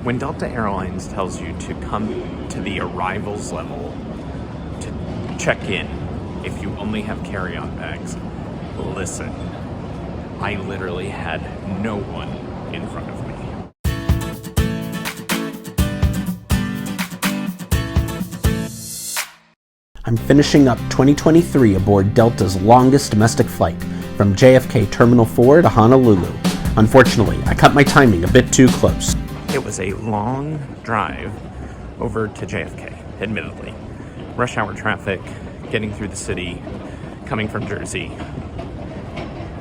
When Delta Airlines tells you to come to the arrivals level to check in if you only have carry-on bags, listen, I literally had no one in front of me. I'm finishing up 2023 aboard Delta's longest domestic flight from JFK Terminal 4 to Honolulu. Unfortunately, I cut my timing a bit too close. It was a long drive over to JFK, admittedly. Rush hour traffic, getting through the city, coming from Jersey.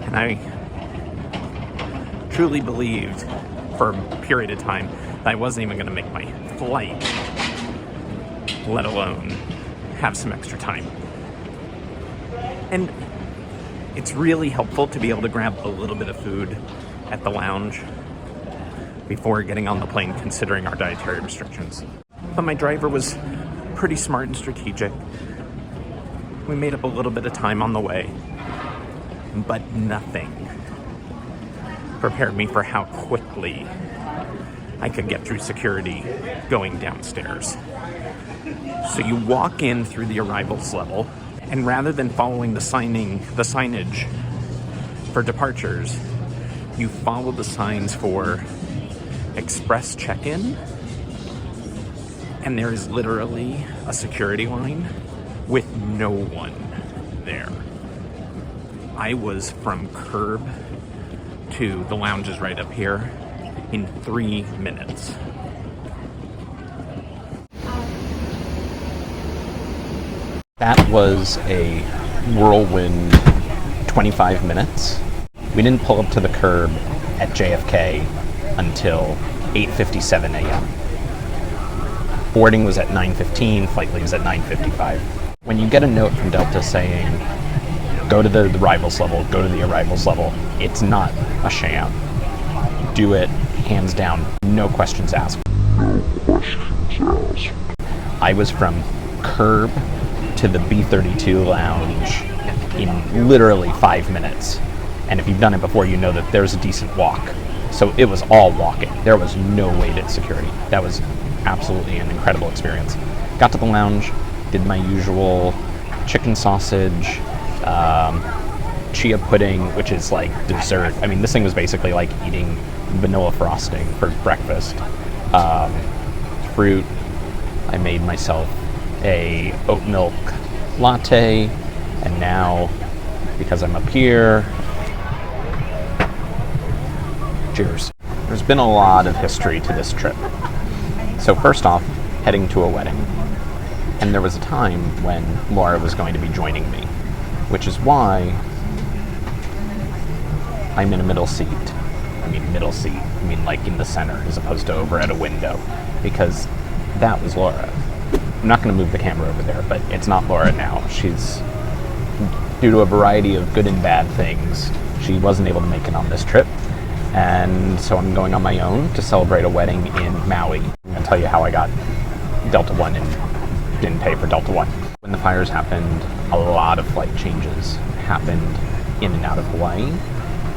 And I truly believed for a period of time that I wasn't even going to make my flight, let alone have some extra time. And it's really helpful to be able to grab a little bit of food at the lounge before getting on the plane, considering our dietary restrictions. But my driver was pretty smart and strategic. We made up a little bit of time on the way, but nothing prepared me for how quickly I could get through security going downstairs. So you walk in through the arrivals level, and rather than following the signage for departures, you follow the signs for express check-in, and there is literally a security line with no one there. I was from curb to the lounges right up here in 3 minutes. That was a whirlwind 25 minutes. We didn't pull up to the curb at JFK until 8:57 a.m. Boarding was at 9:15, flight leaves at 9:55. When you get a note from Delta saying, go to the arrivals level, go to the arrivals level, it's not a sham. Do it, hands down, no questions asked. I was from curb to the B32 lounge in literally 5 minutes. And if you've done it before, you know that there's a decent walk. So it was all walking. There was no waited security. That was absolutely an incredible experience. Got to the lounge, did my usual chicken sausage, chia pudding, which is like dessert. I mean, this thing was basically like eating vanilla frosting for breakfast. Fruit. I made myself a oat milk latte, and now, because I'm up here, cheers. There's been a lot of history to this trip. So first off, heading to a wedding. And there was a time when Laura was going to be joining me, which is why I'm in a middle seat. I mean like in the center as opposed to over at a window, because that was Laura. I'm not going to move the camera over there, but it's not Laura now. She's, due to a variety of good and bad things, she wasn't able to make it on this trip. And so I'm going on my own to celebrate a wedding in Maui. I'm going to tell you how I got Delta One and didn't pay for Delta One. When the fires happened, a lot of flight changes happened in and out of Hawaii.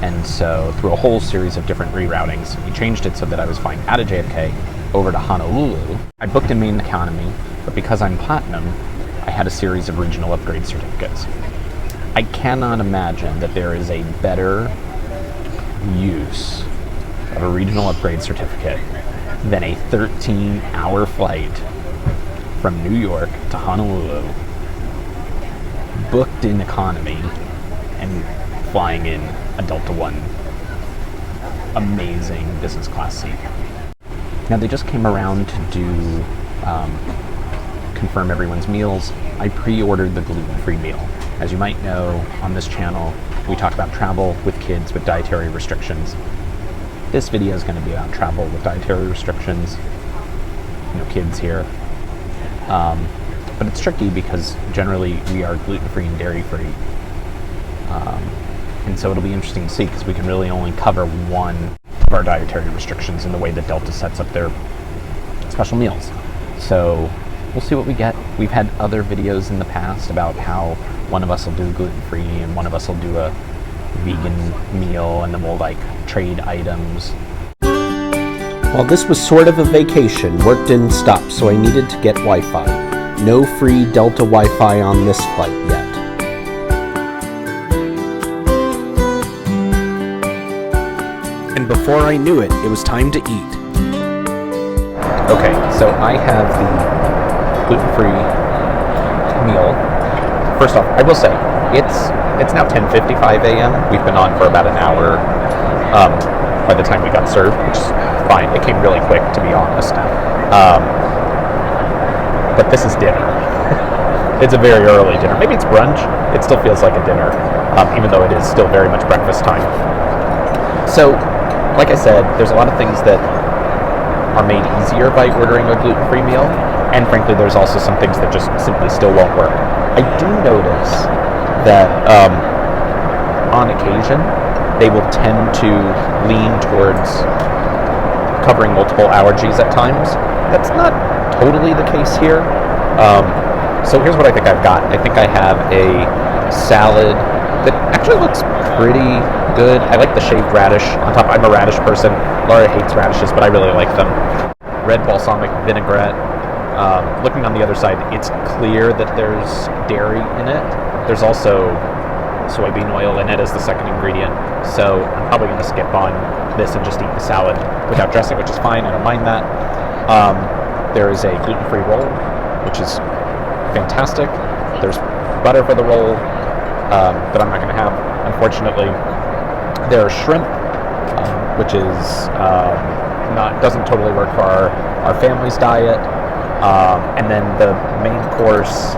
And so through a whole series of different reroutings, we changed it so that I was flying out of JFK over to Honolulu. I booked in main economy, but because I'm Platinum, I had a series of regional upgrade certificates. I cannot imagine that there is a better use of a regional upgrade certificate than a 13-hour flight from New York to Honolulu, booked in economy, and flying in a Delta One amazing business class seat. Now they just came around to do confirm everyone's meals. I pre-ordered the gluten-free meal. As you might know, on this channel, we talk about travel with kids with dietary restrictions. This video is going to be about travel with dietary restrictions. No kids here. But it's tricky because generally we are gluten-free and dairy-free. And so it'll be interesting to see because we can really only cover one of our dietary restrictions in the way that Delta sets up their special meals. So we'll see what we get. We've had other videos in the past about how one of us will do gluten-free and one of us will do a vegan meal, and then we'll like trade items. While this was sort of a vacation, work didn't stop, so I needed to get Wi-Fi. No free Delta Wi-Fi on this flight yet. And before I knew it, it was time to eat. Okay, so I have the gluten-free meal. First off, I will say, it's now 10:55 a.m. We've been on for about an hour by the time we got served, which is fine. It came really quick, to be honest. But this is dinner. It's a very early dinner. Maybe it's brunch. It still feels like a dinner, even though it is still very much breakfast time. So, like I said, there's a lot of things that are made easier by ordering a gluten-free meal, and frankly, there's also some things that just simply still won't work. I do notice that on occasion, they will tend to lean towards covering multiple allergies at times. That's not totally the case here. So here's what I think I've got. I think I have a salad that actually looks pretty good. I like the shaved radish on top. I'm a radish person. Laura hates radishes, but I really like them. Red balsamic vinaigrette. Looking on the other side, it's clear that there's dairy in it. There's also soybean oil in it as the second ingredient. So I'm probably going to skip on this and just eat the salad without dressing, which is fine. I don't mind that. There is a gluten-free roll, which is fantastic. There's butter for the roll that I'm not going to have, unfortunately. There are shrimp, which is doesn't totally work for our family's diet. And then the main course,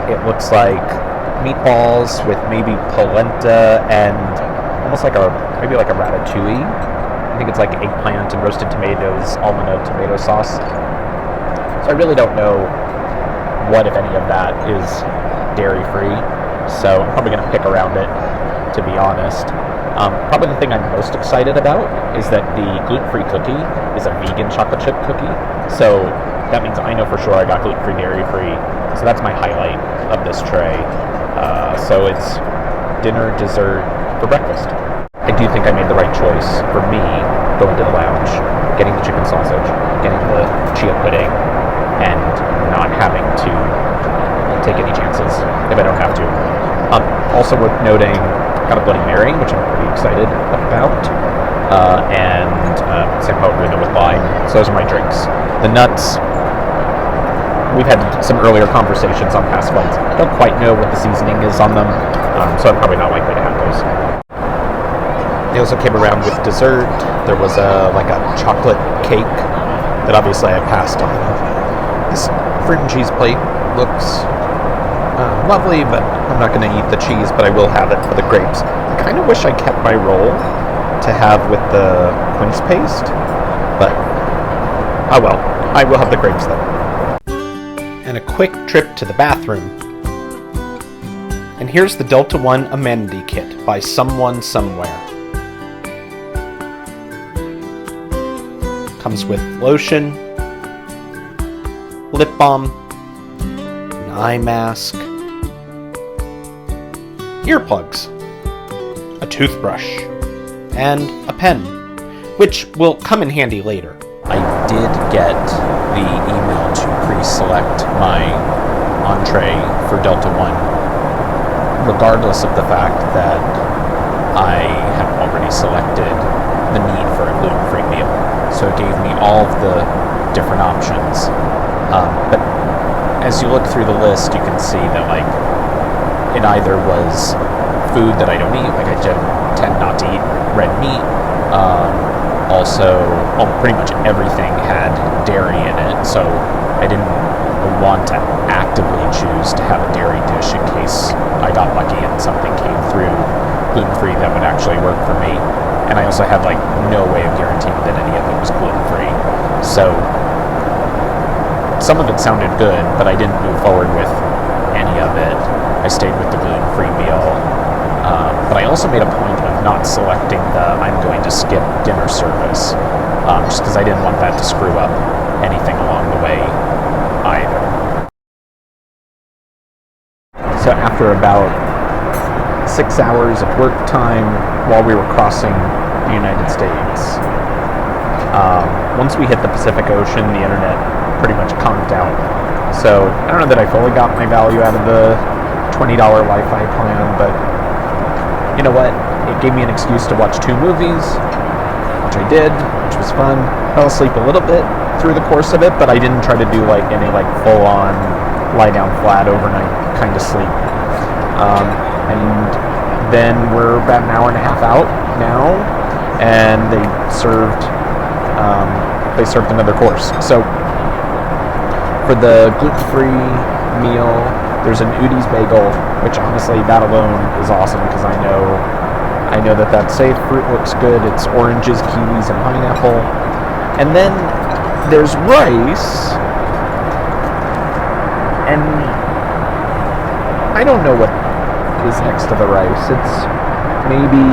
it looks like meatballs with maybe polenta and almost like maybe like a ratatouille. I think it's like eggplant and roasted tomatoes, almond tomato sauce. So I really don't know what, if any of that, is dairy-free. So I'm probably going to pick around it, to be honest. Probably the thing I'm most excited about is that the gluten-free cookie is a vegan chocolate chip cookie. So that means I know for sure I got gluten-free, dairy-free. So that's my highlight of this tray. So it's dinner, dessert, for breakfast. I do think I made the right choice for me going to the lounge, getting the chicken sausage, getting the chia pudding, and not having to take any chances if I don't have to. Also worth noting, got a Bloody Mary, which I'm pretty excited about, and San Pellegrino with lime. So those are my drinks. The nuts, we've had some earlier conversations on past flights. I don't quite know what the seasoning is on them, so I'm probably not likely to have those. They also came around with dessert. There was like a chocolate cake that obviously I passed on. This fruit and cheese plate looks lovely, but I'm not going to eat the cheese, but I will have it for the grapes. I kind of wish I kept my roll to have with the quince paste, but oh well, I will have the grapes though. And a quick trip to the bathroom. And here's the Delta One amenity kit by Someone Somewhere. Comes with lotion, lip balm, an eye mask, earplugs, a toothbrush, and a pen, which will come in handy later. I did get the email to pre-select my entree for Delta One, regardless of the fact that I have already selected the meat for a gluten-free meal. So it gave me all of the different options. But as you look through the list, you can see that like it either was food that I don't eat, like I tend not to eat red meat. Also, pretty much everything had dairy in it, so I didn't want to actively choose to have a dairy dish in case I got lucky and something came through gluten-free that would actually work for me. And I also had like no way of guaranteeing that any of it was gluten-free. So some of it sounded good, but I didn't move forward with any of it. I stayed with the gluten-free meal. But I also made a point of not selecting the I'm going to skip dinner service, just because I didn't want that to screw up anything along the way either. So after about 6 hours of work time while we were crossing the United States, Once we hit the Pacific Ocean, the internet pretty much conked out. So I don't know that I fully got my value out of the $20 Wi-Fi plan, but you know what? It gave me an excuse to watch 2 movies, which I did, which was fun. I fell asleep a little bit through the course of it, but I didn't try to do like any like full-on lie down flat overnight kind of sleep. And then we're about an hour and a half out now, and they served another course. So for the gluten-free meal, there's an Udi's bagel, which honestly, that alone is awesome because I know that that's safe. Fruit looks good. It's oranges, kiwis, and pineapple. And then there's rice, and I don't know what is next to the rice. It's maybe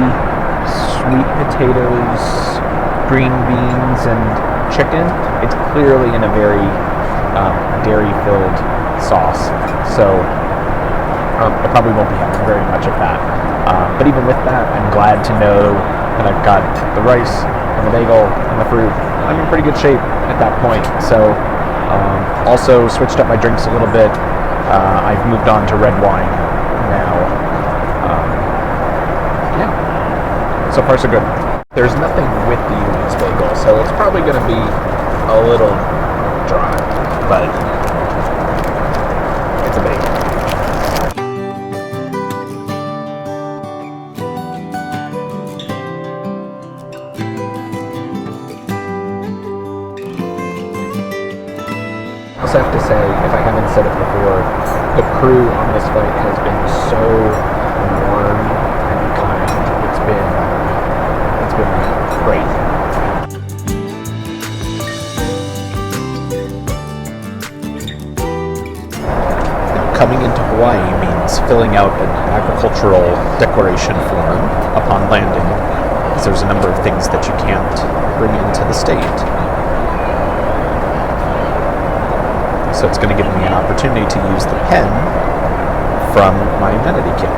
sweet potatoes, green beans, and chicken. It's clearly in a very dairy-filled sauce, so I probably won't be having very much of that. But even with that, I'm glad to know that I've got the rice and the bagel and the fruit. I'm in pretty good shape at that point. So also switched up my drinks a little bit. I've moved on to red wine now. Yeah, so far so good. There's nothing with the Udi's bagel, so it's probably going to be a little dry, but it's a bagel. I also have to say, if I haven't said it before, the crew on this flight has been so warm and kind. It's been great. Coming into Hawaii means filling out an agricultural declaration form upon landing, because there's a number of things that you can't bring into the state. So it's going to give me an opportunity to use the pen from my amenity kit.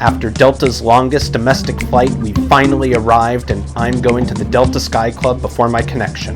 After Delta's longest domestic flight, we finally arrived, and I'm going to the Delta Sky Club before my connection.